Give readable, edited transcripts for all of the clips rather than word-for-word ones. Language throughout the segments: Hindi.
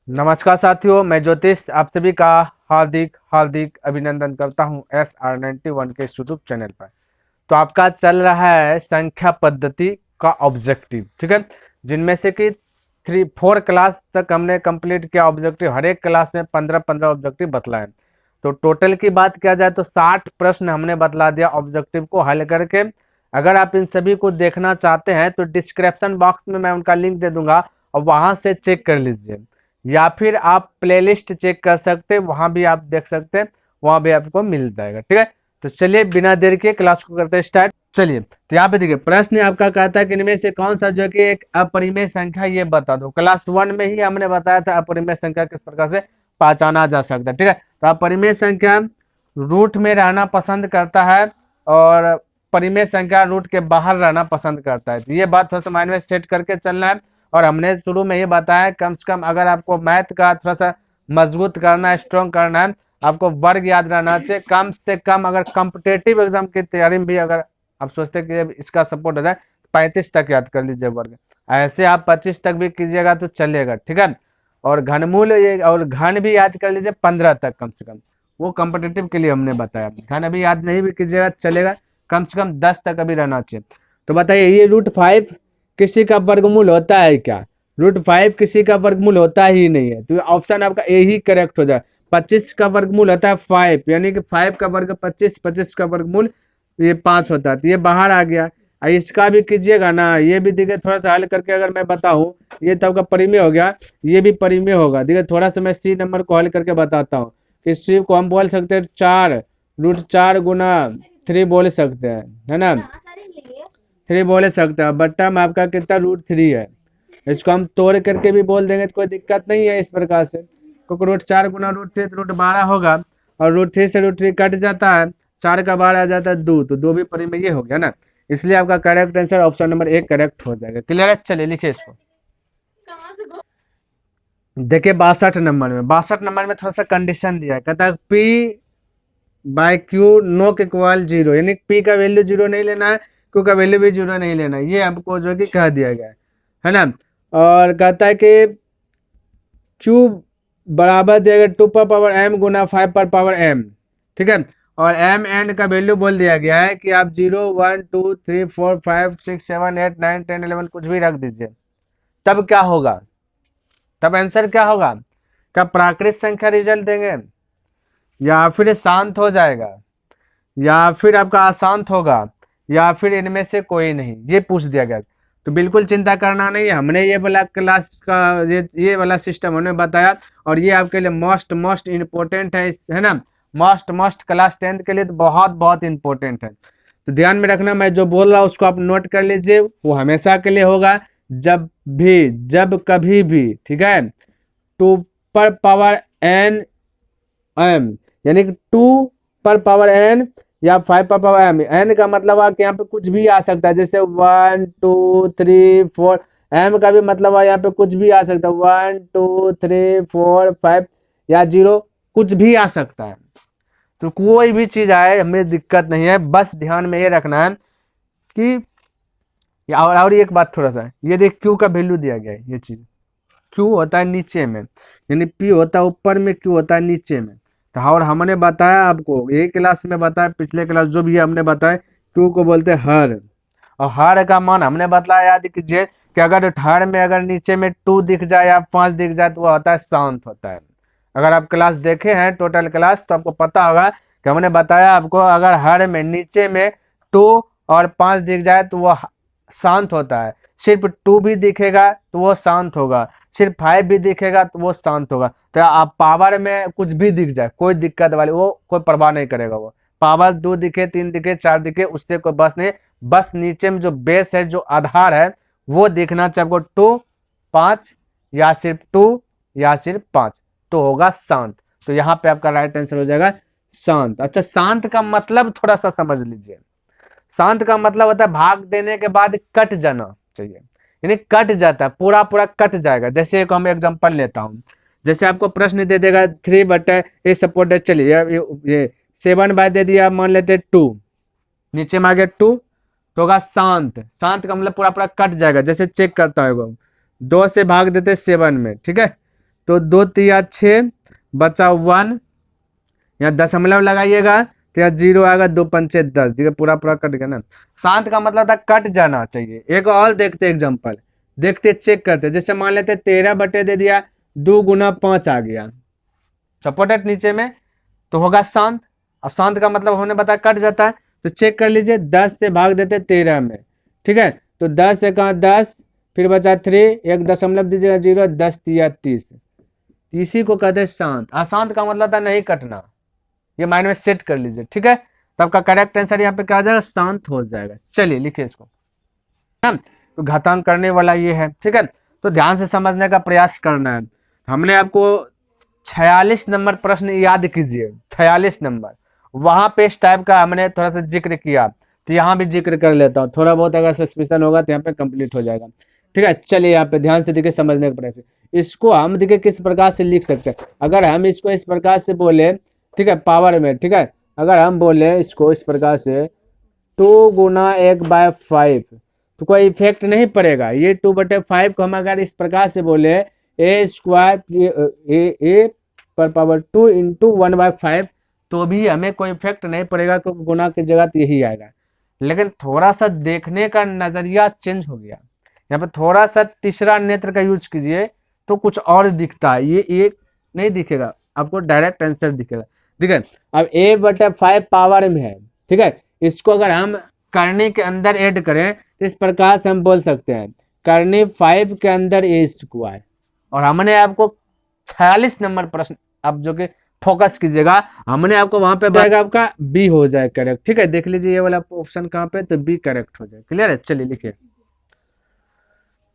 नमस्कार साथियों, मैं ज्योतिष आप सभी का हार्दिक हार्दिक अभिनंदन करता हूं SR91 के यूट्यूब चैनल पर। तो आपका चल रहा है संख्या पद्धति का ऑब्जेक्टिव, ठीक है, जिनमें से कि 3-4 क्लास तक हमने कंप्लीट किया ऑब्जेक्टिव। हर एक क्लास में 15-15 ऑब्जेक्टिव बतलाए। तो टोटल की बात किया जाए तो 60 प्रश्न हमने बतला दिया ऑब्जेक्टिव को हल करके। अगर आप इन सभी को देखना चाहते हैं तो डिस्क्रिप्शन बॉक्स में मैं उनका लिंक दे दूंगा और वहां से चेक कर लीजिए, या फिर आप प्लेलिस्ट चेक कर सकते हैं, वहां भी आप देख सकते हैं, वहां भी आपको मिल जाएगा। ठीक है, तो चलिए बिना देर के क्लास को करते हैं स्टार्ट। चलिए, तो यहाँ पे देखिए प्रश्न आपका कहता है कि इनमें से कौन सा जो कि एक अपरिमेय संख्या ये बता दो। क्लास 1 में ही हमने बताया था अपरिमेय संख्या किस प्रकार से पहचाना जा सकता है। ठीक है, तो अपरिमेय संख्या रूट में रहना पसंद करता है और परिमेय संख्या रूट के बाहर रहना पसंद करता है। तो ये बात थोड़ा सा माइंड में सेट करके चलना है। और हमने शुरू में ये बताया कम से कम अगर आपको मैथ का थोड़ा सा मजबूत करना है, स्ट्रॉन्ग करना है, आपको वर्ग याद रहना चाहिए कम से कम। अगर कॉम्पिटेटिव एग्जाम की तैयारी में भी अगर आप सोचते हैं कि इसका सपोर्ट हो जाए, 35 तक याद कर लीजिए वर्ग। ऐसे आप 25 तक भी कीजिएगा तो चलेगा। ठीक है, और घनमूल और घन भी याद कर लीजिए 15 तक कम से कम। वो कॉम्पिटेटिव के लिए हमने बताया। घन अभी याद नहीं भी कीजिएगा चलेगा, कम से कम 10 तक अभी रहना चाहिए। तो बताइए, ये √5 किसी का वर्गमूल होता है क्या? √5 किसी का वर्गमूल होता ही नहीं है, तो ऑप्शन आपका ए ही करेक्ट हो जाए। 25 का वर्गमूल होता है 5, यानी कि 5 का वर्ग 25, 25 का वर्गमूल ये 5 होता है, तो ये बाहर आ गया। इसका भी कीजिएगा ना, ये भी देखिए थोड़ा सा हल करके अगर मैं बताऊं, ये तो आपका परिमेय हो गया, ये भी परिमेय होगा। देखिए थोड़ा सा मैं सी नंबर को हल करके बताता हूँ कि सी को हम बोल सकते हैं 4 √4 गुना 3 बोल सकते हैं, है ना। 3 बोल सकते हैं, बट्टा में आपका कितना √3 है। इसको हम तोड़ करके भी बोल देंगे तो कोई दिक्कत नहीं है इस प्रकार से, क्योंकि √4 गुना √3 तो √12 होगा, और √3 से √3 कट जाता है, 4 का 12 आ जाता है 2, तो 2 भी परिमेय ये हो गया ना। इसलिए आपका correct answer option number 1 correct हो जाएगा। क्लियर है? चलिए लिखिए इसको। देखिए 62 नंबर में थोड़ा सा कंडीशन दिया है, कहता है P/Q नॉट इक्वल 0, यानी P का वैल्यू 0 नहीं लेना है, Q का वैल्यू भी 0 नहीं लेना है, ये आपको जो है कि कह दिया गया है ना। और कहता है कि Q बराबर दिया गया 2 पर पावर m गुना 5 पर पावर m, ठीक है। और m n का वैल्यू बोल दिया गया है कि आप 0 1 2 3 4 5 6 7 8 9 10 11 कुछ भी रख दीजिए। तब क्या होगा? तब आंसर क्या होगा? क्या प्राकृत संख्या रिजल्ट देंगे, या फिर शांत हो जाएगा, या फिर आपका अशांत होगा, या फिर इनमें से कोई नहीं, ये पूछ दिया गया। तो बिल्कुल चिंता करना नहीं है, हमने ये वाला क्लास का ये वाला सिस्टम हमने बताया, और ये आपके लिए मोस्ट मोस्ट इम्पोर्टेंट है ना। मोस्ट क्लास 10th के लिए तो बहुत बहुत इंपॉर्टेंट है। तो ध्यान में रखना, मैं जो बोल रहा हूँ उसको आप नोट कर लीजिए, वो हमेशा के लिए होगा, जब भी जब कभी भी, ठीक है। 2 पर पावर n m, यानी कि 2 पर पावर n या 5 पर पावर m। n का मतलब है कि यहाँ पे कुछ भी आ सकता है, जैसे 1 2 3 4। m का भी मतलब है यहाँ पे कुछ भी आ सकता है, 1 2 3 4 5 या 0, कुछ भी आ सकता है। तो कोई भी चीज आए हमें दिक्कत नहीं है, बस ध्यान में ये रखना है कि और एक बात थोड़ा सा, ये देख क्यू का वैल्यू दिया गया है, ये चीज क्यू होता है नीचे में, यानी पी होता है ऊपर में, क्यू होता है नीचे में। तो और हमने बताया आपको, यही क्लास में बताया, पिछले क्लास जो भी है हमने बताया, क्यू को बोलते हैं हर। और हर का मान हमने बतलाया, याद कीजिए कि अगर हर में अगर नीचे में 2 दिख जाए या 5 दिख जाए तो वह होता है शांत होता है। अगर आप क्लास देखे हैं टोटल क्लास तो आपको पता होगा कि हमने बताया आपको, अगर हर में नीचे में 2 और 5 दिख जाए तो वह शांत होता है। सिर्फ 2 भी दिखेगा तो वो शांत होगा, सिर्फ 5 भी दिखेगा तो वो शांत होगा। तो आप पावर में कुछ भी दिख जाए, कोई दिक्कत वाली वो कोई परवाह नहीं करेगा। वो पावर 2 दिखे 3 दिखे 4 दिखे उससे कोई बस नहीं, बस नीचे में जो बेस है, जो आधार है, वो देखना चाहिए आपको 2 5 या सिर्फ 2 या सिर्फ 5, तो होगा शांत। तो यहाँ पे आपका राइट आंसर हो जाएगा शांत। अच्छा, शांत का मतलब थोड़ा सा समझ लीजिए। शांत का मतलब होता है भाग देने के बाद कट जाना चाहिए, यानी कट जाता है, पूरा पूरा कट जाएगा। जैसे एक हम एग्जांपल लेता हूँ, जैसे आपको प्रश्न दे देगा 3/, सपोर्ट चलिए ये 7 दे दिया, मान लेते 2, नीचे में आ गया 2, तो होगा शांत। शांत का मतलब पूरा पूरा कट जाएगा। जैसे चेक करता है 2 से भाग देते 7 में, ठीक है, तो 2 तिया 6 बचा 1, यहाँ दशमलव लगाइएगा तो यहाँ 0 आएगा, 2 पंचे 10, देखिए पूरा पूरा कट गया ना। शांत का मतलब था कट जाना चाहिए। एक और देखते एग्जाम्पल, देखते चेक करते, जैसे मान लेते 13 बटे दे दिया 2 गुना 5 आ गया सपोर्टेड नीचे में, तो होगा शांत। अब शांत का मतलब हमने बताया कट जाता है, तो चेक कर लीजिए 10 से भाग देते 13 में, ठीक है। तो 10 से कहा 10, फिर बचा 3, एक दशमलव दीजिएगा 0, 10 तिया 30, इसी को कहते हैं शांत। अशांत का मतलब था नहीं कटना, ये माइंड में सेट कर लीजिए, ठीक है। तो आपका करेक्ट आंसर यहाँ पे क्या आ जाएगा, शांत हो जाएगा। चलिए लिखिए इसको, तो घातांक करने वाला ये है, ठीक है। तो ध्यान से समझने का प्रयास करना है। हमने आपको 46 नंबर प्रश्न याद कीजिए, 46 नंबर, वहां पे इस टाइप का हमने थोड़ा सा जिक्र किया, तो यहाँ भी जिक्र कर लेता हूँ, थोड़ा बहुत अगर सस्पेंशन होगा तो यहाँ पे कंप्लीट हो जाएगा, ठीक है। चलिए यहाँ पे ध्यान से देखिए, समझने का प्रयास। इसको हम देखिए किस प्रकार से लिख सकते हैं, अगर हम इसको इस प्रकार से बोले, ठीक है, पावर में, ठीक है, अगर हम बोले इसको इस प्रकार से 2 गुना 1/5, तो कोई इफेक्ट नहीं पड़ेगा। ये 2/5 को हम अगर इस प्रकार से बोले ए स्क्वायर ए पर पावर 2 इंटू 1/5, तो भी हमें कोई इफेक्ट नहीं पड़ेगा, क्योंकि गुना की जगह तो यही आएगा। लेकिन थोड़ा सा देखने का नजरिया चेंज हो गया, यहाँ पे थोड़ा सा तीसरा नेत्र का यूज कीजिए तो कुछ और दिखता है, ये एक नहीं दिखेगा आपको, डायरेक्ट आंसर दिखेगा, ठीक है। अब a/5 पावर में है, ठीक है, इसको अगर हम करने के अंदर ऐड करें तो इस प्रकार से हम बोल सकते हैं करने 5 के अंदर ए स्क्वायर। और हमने आपको 46 नंबर प्रश्न, अब जो कि फोकस कीजिएगा, हमने आपको वहां पे बताया आपका बी हो जाए करेक्ट, ठीक है। देख लीजिए ये वाला ऑप्शन कहाँ पे, तो बी करेक्ट हो जाए, क्लियर है। चलिए लिखिए,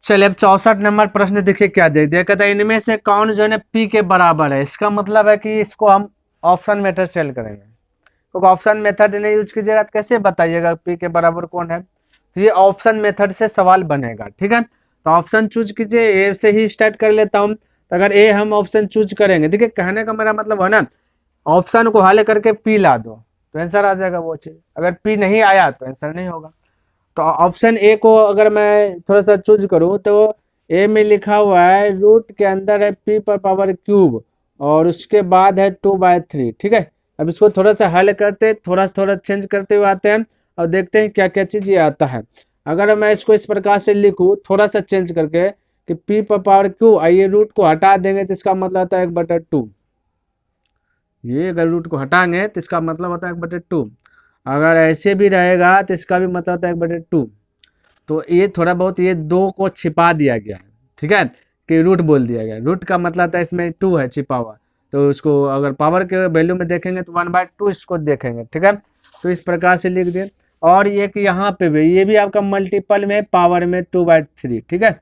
चलिए अब 64 नंबर प्रश्न देखिए क्या दे दिया, कहता है इनमें से कौन जो है पी के बराबर है। इसका मतलब है कि इसको हम ऑप्शन मेथड से हल करेंगे, क्योंकि ऑप्शन मेथड नहीं यूज कीजिएगा तो कैसे बताइएगा पी के बराबर कौन है। तो ये ऑप्शन मेथड से सवाल बनेगा, ठीक है। तो ऑप्शन चूज कीजिए, ए से ही स्टार्ट कर लेता हूँ। तो अगर ए हम ऑप्शन चूज करेंगे, देखिए कहने का मेरा मतलब है ना, ऑप्शन को हल करके पी ला दो तो आंसर आ जाएगा वो चीज, अगर पी नहीं आया तो आंसर नहीं होगा। तो ऑप्शन ए को अगर मैं थोड़ा सा चूज करूँ, तो ए में लिखा हुआ है रूट के अंदर है पी पर पावर क्यूब, और उसके बाद है 2/3, ठीक है। अब इसको थोड़ा सा हल करते, थोड़ा चेंज करते हुए आते हैं और देखते हैं क्या क्या चीज ये आता है। अगर मैं इसको इस प्रकार से लिखूँ थोड़ा सा चेंज करके कि पी पर पावर क्यू, आइए रूट को हटा देंगे तो इसका मतलब होता है 1/2। ये अगर रूट को हटाएंगे तो इसका मतलब होता है 1/2। अगर ऐसे भी रहेगा तो इसका भी मतलब होता है 1/2। तो ये थोड़ा बहुत ये 2 को छिपा दिया गया है, ठीक है, कि रूट बोल दिया गया। रूट का मतलब था इसमें 2 है छिपा हुआ, तो उसको अगर पावर के वैल्यू में देखेंगे तो 1/2 इसको देखेंगे, ठीक है। तो इस प्रकार से लिख दें। और ये कि यहाँ पे भी ये भी आपका मल्टीपल में पावर में 2/3, ठीक है।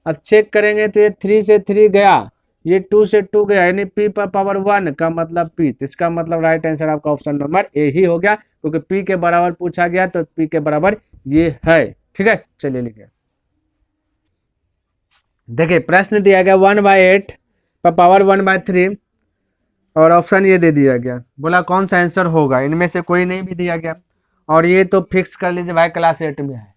अब चेक करेंगे तो ये 3 से 3 गया, ये 2 से 2 गया, यानी पी पर पावर 1 का मतलब पी, तो इसका मतलब राइट आंसर आपका ऑप्शन नंबर ए ही हो गया, क्योंकि पी के बराबर पूछा गया तो पी के बराबर ये है, ठीक है। चलिए लिखिए, देखिए प्रश्न दिया गया 1/8 पर पावर 1/3 और ऑप्शन ये दे दिया गया, बोला कौन सा आंसर होगा, इनमें से कोई नहीं भी दिया गया। और ये तो फिक्स कर लीजिए भाई क्लास 8 में है,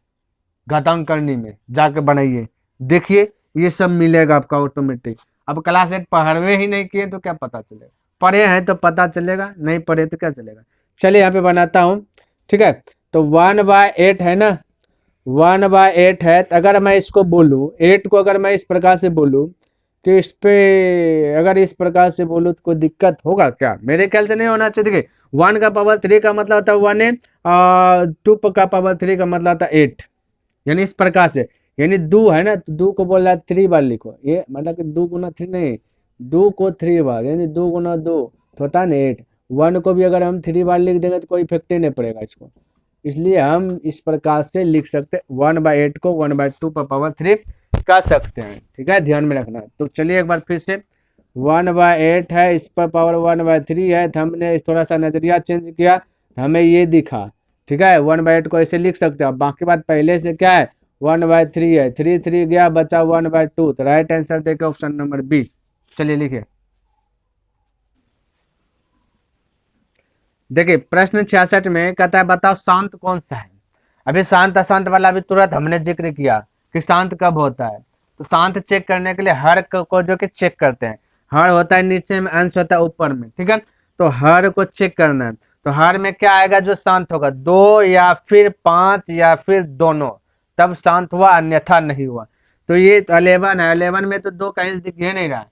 घातांक करनी में जाके बनाइए, देखिए ये सब मिलेगा आपका ऑटोमेटिक। अब क्लास 8 पढ़वे ही नहीं किए तो क्या पता चलेगा, पढ़े हैं तो पता चलेगा, नहीं पढ़े तो क्या चलेगा। चलिए यहाँ पे बनाता हूँ, ठीक है। तो 1/8 है ना, 1/8 है, तो अगर मैं इसको बोलूँ 8 को अगर मैं इस प्रकार से बोलूँ कि इस पे अगर इस प्रकार से बोलूँ तो कोई दिक्कत होगा क्या, मेरे ख्याल से नहीं होना चाहिए। देखिए 1 का पावर 3 का मतलब होता है 1 और 2 का पावर 3 का मतलब होता है 8, यानी इस प्रकार से, यानी 2 है ना, तो 2 को बोल रहा है 3 बार लिखो, ये मतलब कि 2 गुना 3 नहीं, 2 को 3 बार, यानी 2 गुना 2 तो होता है ना 8। 1 को भी अगर हम 3 बार लिख देंगे तो कोई इफेक्ट ही नहीं पड़ेगा इसको, इसलिए हम इस प्रकार से लिख सकते हैं 1/8 को 1/2 पर पावर 3 कर सकते हैं, ठीक है, ध्यान में रखना। तो चलिए एक बार फिर से 1/8 है, इस पर पावर 1/3 है, तो हमने थोड़ा सा नजरिया चेंज किया, हमें ये दिखा, ठीक है। 1/8 को ऐसे लिख सकते हैं, बाकी बात पहले से क्या है 1/3 है, 3 3 गया बचा 1/2, तो राइट आंसर देखिए ऑप्शन नंबर बी। चलिए लिखिए, देखिए प्रश्न 66 में कहता है बताओ शांत कौन सा है। अभी शांत अशांत वाला अभी तुरंत हमने जिक्र किया कि शांत कब होता है। तो शांत चेक करने के लिए हर को जो कि चेक करते हैं, हर होता है नीचे में, अंश होता है ऊपर में, ठीक है। तो हर को चेक करना है, तो हर में क्या आएगा जो शांत होगा, 2 या फिर 5 या फिर दोनों, तब शांत हुआ, अन्यथा नहीं हुआ। तो ये 11 है, 11 में तो 2 कहीं दिख ही नहीं रहा है।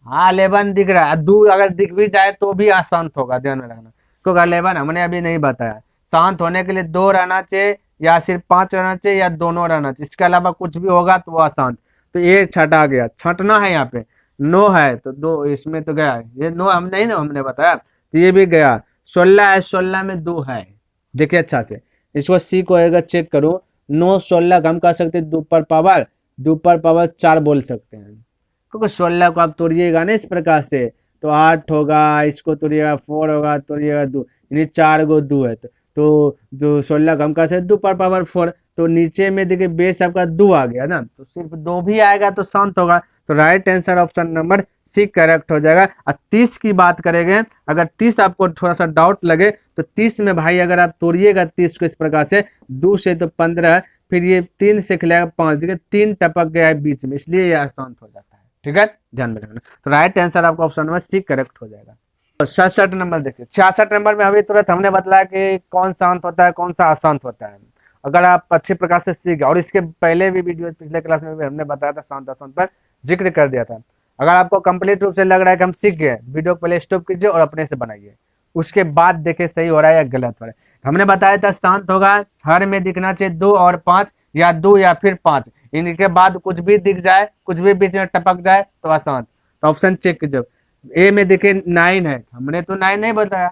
हाँ 11 दिख रहा है, 2 अगर दिख भी जाए तो भी अशांत होगा, ध्यान में रखना, क्योंकि 11 हमने अभी नहीं बताया। शांत होने के लिए 2 रहना चाहिए या सिर्फ 5 रहना चाहिए या दोनों रहना चाहिए, इसके अलावा कुछ भी होगा तो वो अशांत। तो ये छटा गया, छटना है यहाँ पे, नो है तो 2 इसमें तो गया है, ये नो हम नहीं ना हमने बताया, तो ये भी गया। 16 है, 16 में 2 है, देखिए अच्छा से, इसको सी को अगर चेक करो, 9 16 हम कह सकते हैं 2 पर पावर, 2 पर पावर 4 बोल सकते हैं, क्योंकि 16 को आप तोड़िएगा ना इस प्रकार से, तो 8 होगा, इसको तोड़िएगा 4 होगा, तोड़िएगा 2, यानी 4 गो 2 है, तो जो 16 का हम कह सकते हैं 2 पर पावर 4, तो नीचे में देखिए बेस आपका 2 आ गया ना, तो सिर्फ 2 भी आएगा तो शांत होगा, तो right answer option number C correct हो जाएगा। और 30 की बात करेंगे, अगर 30 आपको थोड़ा सा डाउट लगे तो 30 में भाई अगर आप तोड़िएगा 30 को इस प्रकार से, 2 से तो 15, फिर ये 3 से खिलाएगा 5, देखिए 3 टपक गया है बीच में, इसलिए ये अशांत हो जाता है, ठीक है, ध्यान में रखना। तो राइट आंसर आपका ऑप्शन नंबर सी करेक्ट हो जाएगा। 66 नंबर देखिए, 66 नंबर में अभी तुरंत हमने बताया कि कौन शांत होता है कौन सा अशांत होता है। अगर आप अच्छे प्रकार से सीख गए, और इसके पहले भी वीडियो पिछले क्लास में भी हमने बताया था, शांत अशांत पर जिक्र कर दिया था। अगर आपको कंप्लीट रूप से लग रहा है कि हम सीख गए, वीडियो को पहले स्टॉप कीजिए और अपने से बनाइए, उसके बाद देखिए सही हो रहा है या गलत हो रहा है। हमने बताया था शांत होगा, हर में दिखना चाहिए 2 और 5, या 2 या फिर 5, इनके बाद कुछ भी दिख जाए, कुछ भी बीच में टपक जाए तो अशांत। तो ऑप्शन चेक कीजिए, ए में देखिए 9 है, हमने तो 9 नहीं बताया,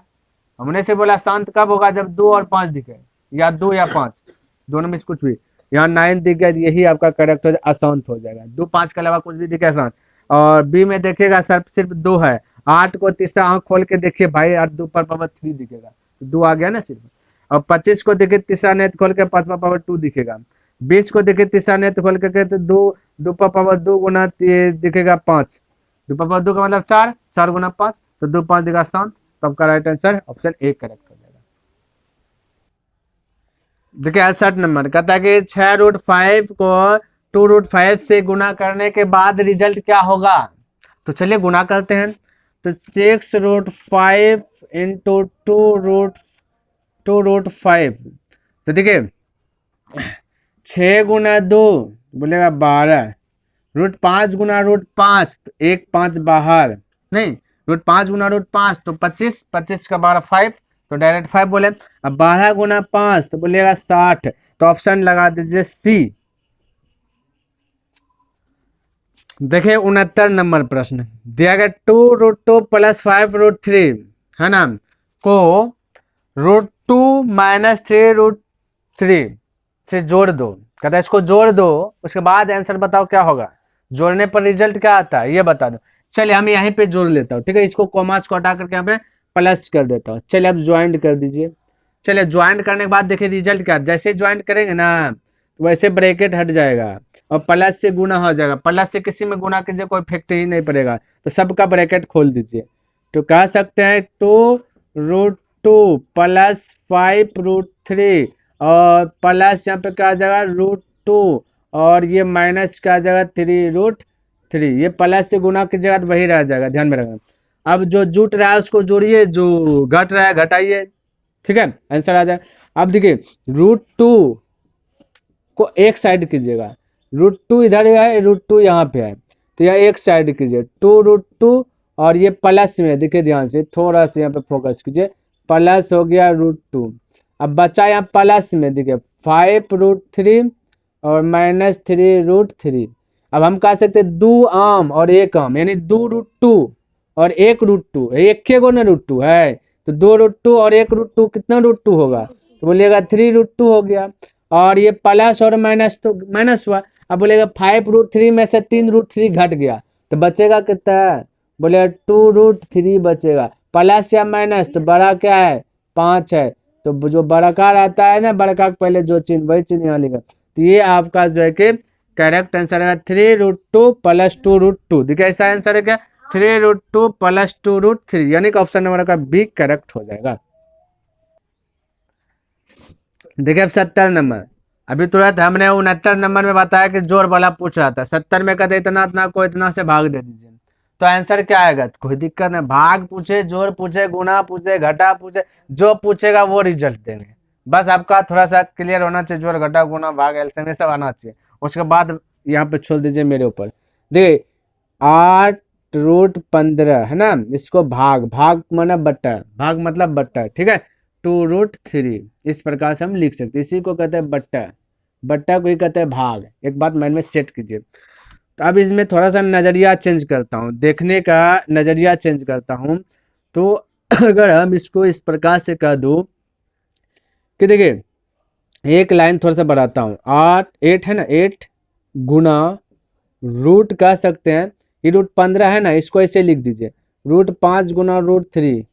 हमने से बोला शांत कब होगा जब 2 और 5 दिखे, या 2 या 5, दोनों में से कुछ भी। यहाँ 9 दिख गया, यही आपका करेक्ट हो जाए, अशांत हो जाएगा, 2 5 के अलावा कुछ भी दिखे अशांत। और बी में देखिएगा सर सिर्फ 2 है, 8 को तीसरा आंख खोल के देखिए भाई, 8 2 पर पावर 3 दिखेगा, 2 आ गया ना सिर्फ। और 25 को देखिए तीसरा नेत्र खोल के 5 पर पावर 2 दिखेगा। 20 को देखिए तीसरा नेत्र खोल के तो 2 पर पावर 2 गुना दिखेगा 5, 2 पर पावर 2 का मतलब 4, 4 गुना 5, तो 2 5 दिखा शांत, तो आपका right answer option A correct हो जाएगा। देखिए 68 नंबर कहता है कि 6√5 को 2√5 से गुना करने के बाद रिजल्ट क्या होगा। तो चलिए गुना करते हैं, तो 6√5 इंटू 2√5, तो देखिए 6 गुना 2 बोलेगा 12, √5 गुना √5 तो 1 5 बाहर, नहीं √5 गुना √5 तो 25, 25 का 12 5, तो डायरेक्ट 5 बोले। अब 12 गुना 5 तो बोलेगा 60, तो ऑप्शन लगा दीजिए सी। देखिए 69 नंबर प्रश्न दिया गया, 2√2 प्लस 5√3 है ना, को √2 माइनस 3√3 से जोड़ दो, कहता है इसको जोड़ दो, उसके बाद आंसर बताओ क्या होगा, जोड़ने पर रिजल्ट क्या आता है ये बता दो। चलिए हम यहीं पे जोड़ लेता हूँ, ठीक है, इसको कॉमास को हटा करके यहाँ पे प्लस कर देता हूँ। चलिए अब ज्वाइंट कर दीजिए। चलिए ज्वाइंट करने के बाद देखिए रिजल्ट क्या, जैसे ज्वाइंट करेंगे ना वैसे ब्रैकेट हट जाएगा और प्लस से गुना हो जाएगा, प्लस से किसी में गुना कीजिए कोई इफेक्ट ही नहीं पड़ेगा, तो सबका ब्रैकेट खोल दीजिए। तो कह सकते हैं 2√2 प्लस 5√3 और प्लस यहाँ पे क्या आ जाएगा √2, और ये माइनस क्या आ जाएगा 3√3, ये प्लस से गुना की जगह तो वही रह जाएगा, ध्यान में रखना। अब जो जुट रहा है उसको जोड़िए, जो घट रहा है घटाइए, ठीक है, आंसर आ जाए। अब देखिए √2 को एक साइड कीजिएगा, √2 इधर है, √2 यहाँ पे है, तो यह एक साइड कीजिए 2√2, और ये प्लस में देखिए ध्यान से थोड़ा सा यहाँ पे फोकस कीजिए, प्लस हो गया √2। अब बचा यहाँ प्लस में देखिए 5√3 और माइनस 3√3। अब हम कह सकते हैं 2 आम और 1 आम, यानी 2√2 और 1√2, एक के गो ना √2 है, तो 2√2 और 1√2 कितना √2 होगा, तो बोलिएगा 3√2 हो गया। और ये प्लस और माइनस तो माइनस हुआ, अब बोलेगा 5√3 में से 3√3 घट गया, तो बचेगा कितना, बोलेगा 2√3 बचेगा, प्लस या माइनस तो बड़ा क्या है 5 है, तो जो बड़का रहता है ना, बड़का पहले जो चिन्ह वही चिन्ह यहाँ लिखा, तो ये आपका जो है कि करेक्ट आंसर है 3√2 प्लस 2√2। देखिए ऐसा आंसर है क्या, 3√2 प्लस 2√3, यानी कि ऑप्शन नंबर का बी करेक्ट हो जाएगा। देखिए अब 70 नंबर, अभी तुरंत हमने 69 नंबर में बताया कि जोर वाला पूछ रहा था, 70 में कहते इतना इतना को इतना से भाग दे दीजिए, तो आंसर क्या आएगा? कोई दिक्कत नहीं, भाग पूछे, जोड़ पूछे, गुना पूछे, घटा पूछे, जो पूछेगा वो रिजल्ट देंगे। बस आपका थोड़ा सा क्लियर होना चाहिए, जोड़ घटा गुना भाग एलसीएम ये सब आना चाहिए। उसके बाद यहाँ पे छोड़ दीजिए मेरे ऊपर। देखिए 8√15 है ना, इसको भाग, भाग माना बट्टा, भाग मतलब बट्टा, ठीक है। 2√3 इस प्रकार से हम लिख सकते हैं, इसी को कहते हैं बट्टा, बट्टा को ही कहते हैं भाग। एक बात माइंड में सेट कीजिए। तो अब इसमें थोड़ा सा नज़रिया चेंज करता हूँ, देखने का नज़रिया चेंज करता हूँ। तो अगर हम इसको इस प्रकार से कह दूँ कि देखिए, एक लाइन थोड़ा सा बढ़ाता हूँ, 8 है ना, 8 गुना रूट कह सकते हैं, ये √15 है ना, इसको ऐसे लिख दीजिए, √5 गुना √3,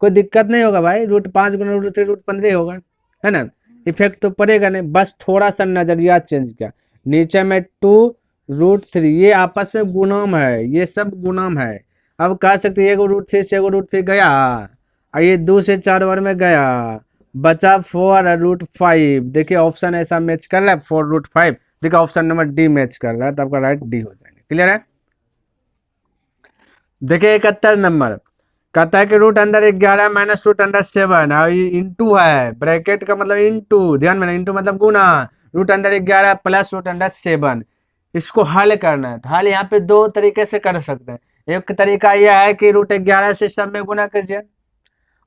कोई दिक्कत नहीं होगा भाई, √5 गुना √3 √15 ही होगा, है ना, इफेक्ट तो पड़ेगा नहीं, बस थोड़ा सा नजरिया चेंज किया। नीचे में 2√3, ये आपस में गुणम है, ये सब गुणम है। अब कह सकते हैं एगो √3 से एगो √3 गया, और ये 2 से 4 बार में गया, बचा 4√5। देखिए ऑप्शन ऐसा मैच कर रहा है, 4√5। देखिए ऑप्शन नंबर डी मैच कर रहा है, तो आपका राइट डी हो जाएगा। क्लियर है? देखिए 71 नंबर कहता है कि √11 माइनस √7, और ये इंटू है, ब्रैकेट का मतलब इंटू, ध्यान में, इंटू मतलब गुना, √11 प्लस √7, इसको हल करना है। तो हल यहाँ पे दो तरीके से कर सकते हैं। एक तरीका यह है कि √11 से सब में गुना कीजिए,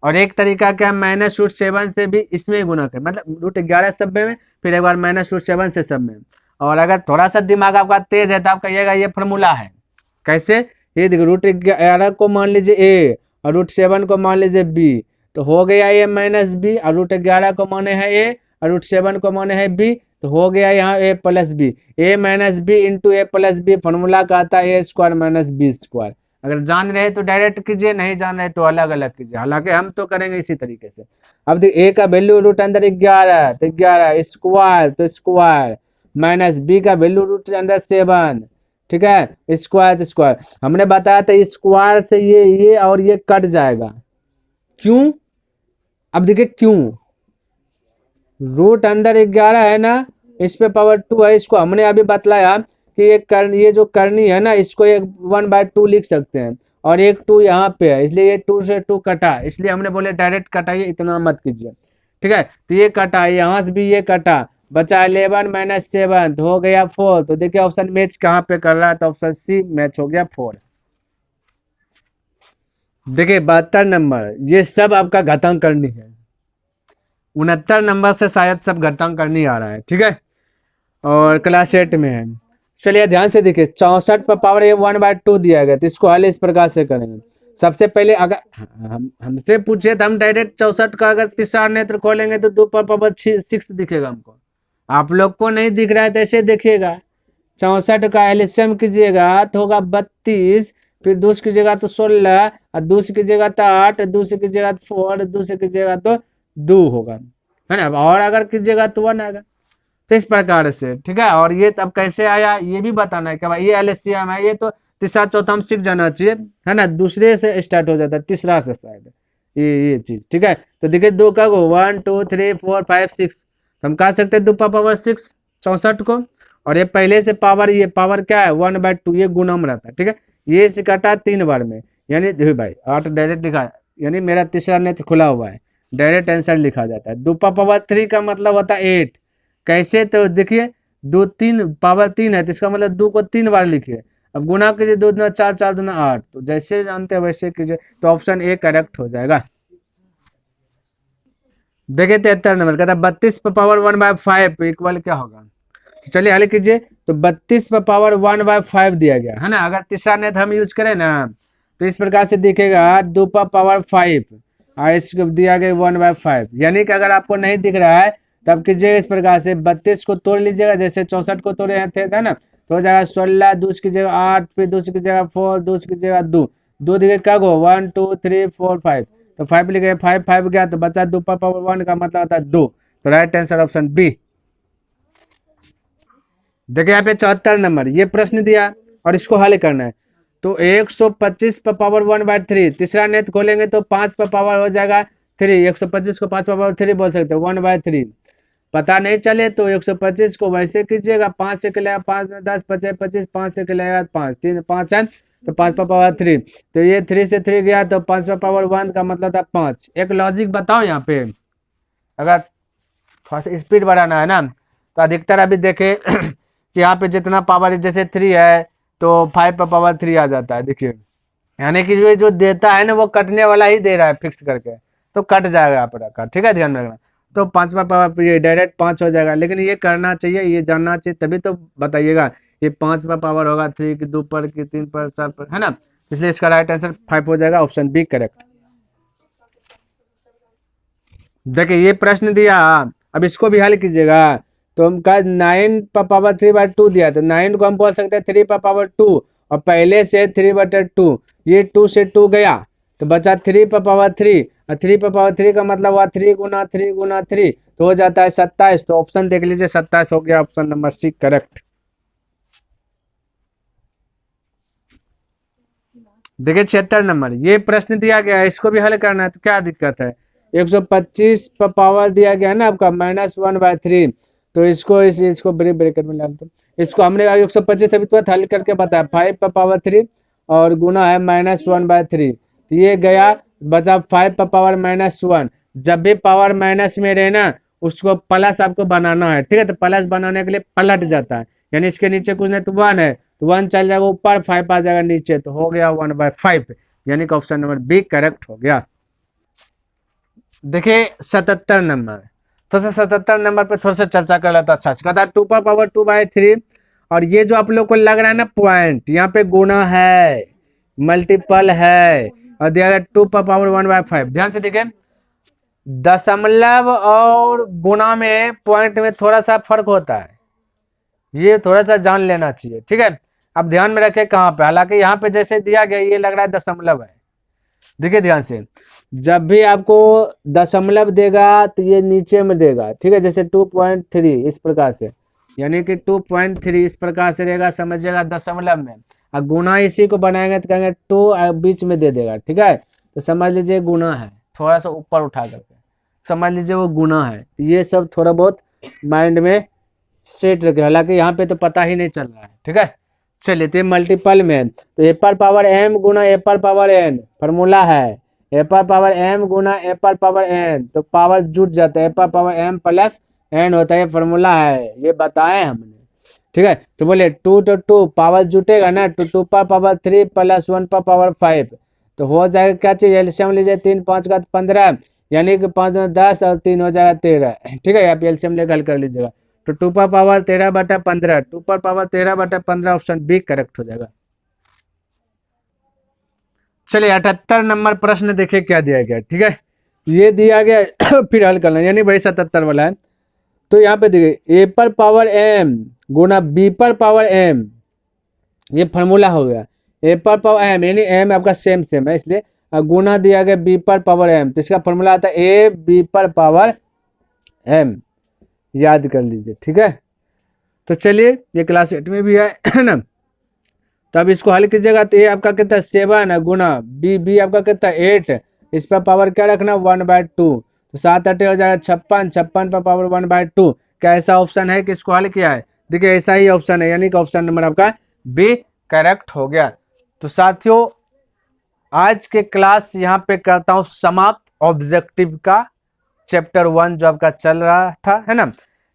और एक तरीका क्या है, माइनस √7 से भी इसमें गुना कर, मतलब √11 सब में, फिर एक बार माइनस √7 से सब में। और अगर थोड़ा सा दिमाग आपका तेज है तो आप कहिएगा ये फॉर्मूला है। कैसे? ये देखो, √11 को मान लीजिए ए, और √7 को मान लीजिए बी, तो हो गया ये माइनस बी, और √11 को माने है ए, और √7 को माने है बी, तो हो गया यहाँ ए प्लस बी, ए माइनस बी इंटू ए प्लस बी, फॉर्मूला का आता है A² माइनस B²। अगर जान रहे तो डायरेक्ट कीजिए, नहीं जान रहे तो अलग अलग कीजिए, हालांकि हम तो करेंगे इसी तरीके से। अब देखिए ए का वैल्यू √11, तो 11 स्क्वायर, तो स्क्वायर, माइनस बी का वैल्यू √7, ठीक है, स्क्वायर स्क्वायर। हमने बताया था स्क्वायर से ये और ये कट जाएगा, क्यों? अब देखिए क्यों, √11 है ना, इस पे पावर 2 है, इसको हमने अभी बतलाया कि ये जो करनी है ना, इसको एक 1/2 लिख सकते हैं, और एक 2 यहाँ पे है, इसलिए ये 2 से 2 कटा, इसलिए हमने बोले डायरेक्ट कटाइए, इतना मत कीजिए, ठीक है। तो ये कटा, यहाँ से भी ये कटा, बचा 11 माइनस 7, तो हो गया 4। तो देखिए ऑप्शन मैच कहाँ पे कर रहा है, तो ऑप्शन सी मैच हो गया 4। देखिए 72 नंबर, ये सब आपका घटांक करनी है। 69 नंबर से शायद सब घटांक करनी आ रहा है, ठीक है, और क्लास 8 में है। चलिए ध्यान से देखिए, 64 पर पावर ये 1/2 दिया गया, तो इसको हल इस प्रकार से करेंगे। सबसे पहले अगर हमसे पूछे तो हम डायरेक्ट 64 का अगर तीसरा नेत्र खोलेंगे तो 2 पर पावर 6 दिखेगा हमको। आप लोग को नहीं दिख रहा है तो ऐसे देखिएगा, 64 का एलसीएम कीजिएगा तो होगा 32, फिर 2 कीजिएगा तो 16, और 2 कीजिएगा तो 8, 2 कीजिएगा तो 4, 2 कीजिएगा तो 2 होगा, है ना, और अगर कीजिएगा तो 1 आएगा। तो इस प्रकार से, ठीक है। और ये तब कैसे आया ये भी बताना है कि भाई ये एलसीएम है, ये तो तीसरा चौथा हम सीख जाना चाहिए, है ना, दूसरे से स्टार्ट हो जाता है, तीसरा से शायद ये चीज, ठीक है। तो देखिए 2 का 1 2 3 4 5 6, हम कह सकते हैं 2 पर पावर 6 64 को, और ये पहले से पावर, ये पावर क्या है 1/2, ये गुणम रहता है, ठीक है। ये से काटा 3 बार में, यानी देखिए भाई 8 डायरेक्ट लिखा, यानी मेरा तीसरा नेत्र खुला हुआ है, डायरेक्ट आंसर लिखा जाता है। 2 पर पावर 3 का मतलब होता है 8। कैसे? तो देखिए 2 3 पावर 3 है, तो इसका मतलब 2 को 3 बार लिखिए, अब गुना कीजिए, 2 दूना 4, 4 दूना 8, तो जैसे जानते हैं वैसे कीजिए, तो ऑप्शन ए करेक्ट हो जाएगा। देखिए 73 नंबर कहता है 32 पर पावर 1/5 इक्वल क्या होगा, तो चलिए हल कीजिए। तो 32 पर पावर 1/5 दिया गया है ना, अगर तीसरा नेत्र हम यूज करें ना तो इस प्रकार से दिखेगा 2 पर पावर 5, और इसको दिया गया 1/5, यानी कि अगर आपको नहीं दिख रहा है तब कीजिएगा इस प्रकार से, 32 को तोड़ लीजिएगा, जैसे 64 को तोड़े थे, था ना, तो हो जाएगा 16, 2 की जगह 8, फिर 2 की जगह 4, 2 की जगह 2, 2 दिखे क्या गो 1 2 3 4 5, तो 5 लिखे, 5 5 गया, तो बचा 2 पर पावर 1 का मतलब होता है 2, तो राइट आंसर ऑप्शन बी। देखिए यहाँ पे 74 नंबर ये प्रश्न दिया और इसको हल करना है। तो 125 पर पावर 1/3, तीसरा नेत्र खोलेंगे तो 5 पर पावर हो जाएगा 3, 125 को 5 पर पावर 3 बोल सकते हैं, 1/3। पता नहीं चले तो 125 को वैसे कीजिएगा, 5 से किलेगा 5 में 10 25 25, 5 से किलेगा 5 3 5 है, तो 5 पर पावर 3, तो ये 3 से 3 गया तो 5 पर पावर 1 का मतलब था 5। एक लॉजिक बताओ यहाँ पे, अगर थोड़ा सा स्पीड बढ़ाना है ना तो अधिकतर अभी देखे कि यहाँ पे जितना पावर जैसे 3 है तो 5 पर पावर 3 आ जाता है, देखिए यानी कि जो देता है ना वो कटने वाला ही दे रहा है फिक्स करके, तो कट जाएगा आपका, ठीक है, ध्यान रखना। तो 5वां पावर ये डायरेक्ट 5 हो जाएगा, लेकिन ये करना चाहिए, ये जानना चाहिए, तभी तो बताइएगा ये 5वां पावर होगा 3 की 2 पर की 3 पर 4 पर, है ना। इसलिए इसका राइट आंसर 5 हो जाएगा, ऑप्शन बी करेक्ट। देखिए ये प्रश्न दिया, अब इसको भी हल कीजिएगा। तो हम कहा 9 पर पावर 3/2 दिया, तो 9 को हम बोल सकते हैं 3 पर पावर 2, और पहले से 3/2, ये 2 से 2 गया तो बचा 3 पर पावर 3, और 3 पर पावर 3 का मतलब हुआ 3 गुना 3 गुना 3, तो हो जाता है 27। तो ऑप्शन देख लीजिए 27 हो गया, ऑप्शन नंबर सी करेक्ट। देखिए 76 नंबर, ये प्रश्न दिया गया है, इसको भी हल करना है, तो क्या दिक्कत है। 125 पर पावर दिया गया है ना आपका -1/3, तो इसको ब्रेक ब्रेकेट में डाल दो। इसको हमने 125 अभी तुरंत हल करके बताया, 5 पर पावर 3 और गुना है -1/3, तो ये गया, बचा 5 पर पावर -1। जब भी पावर माइनस में रहे ना उसको प्लस आपको बनाना है, ठीक है, तो प्लस बनाने के लिए पलट जाता है, यानी इसके नीचे कुछ नहीं तो 1 है, तो 1 चल जाएगा ऊपर, 5 आ जाएगा नीचे, तो हो गया 1/5, यानी कि ऑप्शन नंबर बी करेक्ट हो गया। देखिए 77 नंबर, तो 77 नंबर पे थोड़ा सा चर्चा कर लेता, अच्छा कहता है 2 पर पावर 2/3, और ये जो आप लोग को लग रहा है ना पॉइंट, यहाँ पे गुना है, मल्टीपल है, और दिया गया 2 पर पावर 1/5। ध्यान से देखिए, दशमलव और गुना में पॉइंट में थोड़ा सा फर्क होता है, ये थोड़ा सा जान लेना चाहिए, ठीक है। अब ध्यान में रखें कहाँ पे, हालांकि यहाँ पे जैसे दिया गया ये लग रहा है दशमलव है, देखिए ध्यान से, जब भी आपको दशमलव देगा तो ये नीचे में देगा, ठीक है, जैसे 2.3 इस प्रकार से, यानी कि 2.3 इस प्रकार से रहेगा, समझिएगा दशमलव में, और गुना इसी को बनाएंगे तो कहेंगे 2 बीच में दे देगा, ठीक है, तो समझ लीजिए गुना है, थोड़ा सा ऊपर उठा करके समझ लीजिए वो गुना है, ये सब थोड़ा बहुत माइंड में सेट रखे, हालांकि यहाँ पे तो पता ही नहीं चल रहा है, ठीक है। चलिए तो मल्टीपल में, तो ए पर पावर m गुना ए पर पावर n फॉर्मूला है, ए पर पावर m गुना ए पर पावर n, तो पावर जुट जाता है, ए पर पावर m प्लस n होता है, फॉर्मूला है, ये बताए हमने, ठीक है। तो बोले 2 तो 2 पावर जुटेगा ना, तो 2 पर पावर 3 प्लस 1 पर पावर 5, तो हो जाएगा क्या चाहिए, एलसीएम लीजिए, 3 5 का 15, यानी कि 5 10 और 3 हो जाएगा 13, ठीक है, आप एलसीएम लेकर हल कर लीजिएगा, तो 2 पर पावर 13/15, 2 पर पावर 13/15 ऑप्शन बी करेक्ट हो जाएगा। चलिए 78 नंबर प्रश्न देखिए क्या दिया गया, ठीक है, ये दिया गया फिर हल करना, यानी भाई 77 वाला है, तो यहाँ पे देखिए ए पर पावर m गुना बी पर पावर m, ये फॉर्मूला हो गया, ए पर पावर m यानी m आपका सेम सेम है इसलिए, गुना दिया गया बी पर पावर m, तो इसका फॉर्मूला आता है ए बी पर पावर m, याद कर लीजिए, ठीक है। तो चलिए ये क्लास 8 में भी है ना, तो अब इसको हल कीजिएगा, तो ये आपका कितना है 7 गुना बी आपका कितना है 8, इस पर पावर क्या रखना 1/2, तो 7 8 हो जाएगा 56, 56 पर पावर 1/2, क्या ऐसा ऑप्शन है कि इसको हल किया है, देखिए ऐसा ही ऑप्शन है, यानी कि ऑप्शन नंबर आपका बी करेक्ट हो गया। तो साथियों आज के क्लास यहाँ पे करता हूँ समाप्त, ऑब्जेक्टिव का चैप्टर 1 जो आपका चल रहा था, है ना,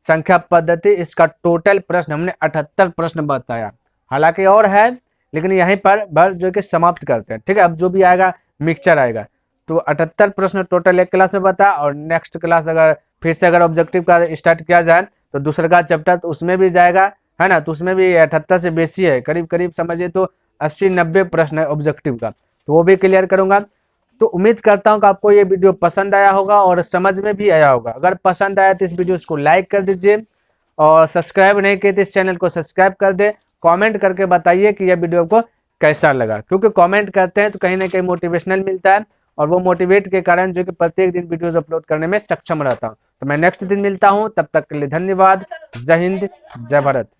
संख्या पद्धति, इसका टोटल प्रश्न हमने 78 प्रश्न बताया, हालांकि और है लेकिन यहीं पर बस जो कि समाप्त करते हैं, ठीक है। अब जो भी आएगा मिक्सचर आएगा, तो 78 प्रश्न टोटल एक क्लास में बता, और नेक्स्ट क्लास अगर फिर से अगर ऑब्जेक्टिव का स्टार्ट किया जाए तो दूसरा का चैप्टर तो उसमें भी जाएगा, है ना, तो उसमें भी 78 से बेसी है, करीब करीब समझिए तो 80-90 प्रश्न है ऑब्जेक्टिव का, तो वो भी क्लियर करूंगा। तो उम्मीद करता हूं कि आपको ये वीडियो पसंद आया होगा और समझ में भी आया होगा, अगर पसंद आया तो इस वीडियो को लाइक कर दीजिए, और सब्सक्राइब नहीं किए तो इस चैनल को सब्सक्राइब कर दे, कमेंट करके बताइए कि यह वीडियो आपको कैसा लगा, क्योंकि कमेंट करते हैं तो कहीं ना कहीं मोटिवेशनल मिलता है, और वो मोटिवेट के कारण जो कि प्रत्येक दिन वीडियोस अपलोड करने में सक्षम रहता हूं। तो मैं नेक्स्ट दिन मिलता हूं, तब तक के लिए धन्यवाद, जय हिंद, जय भारत।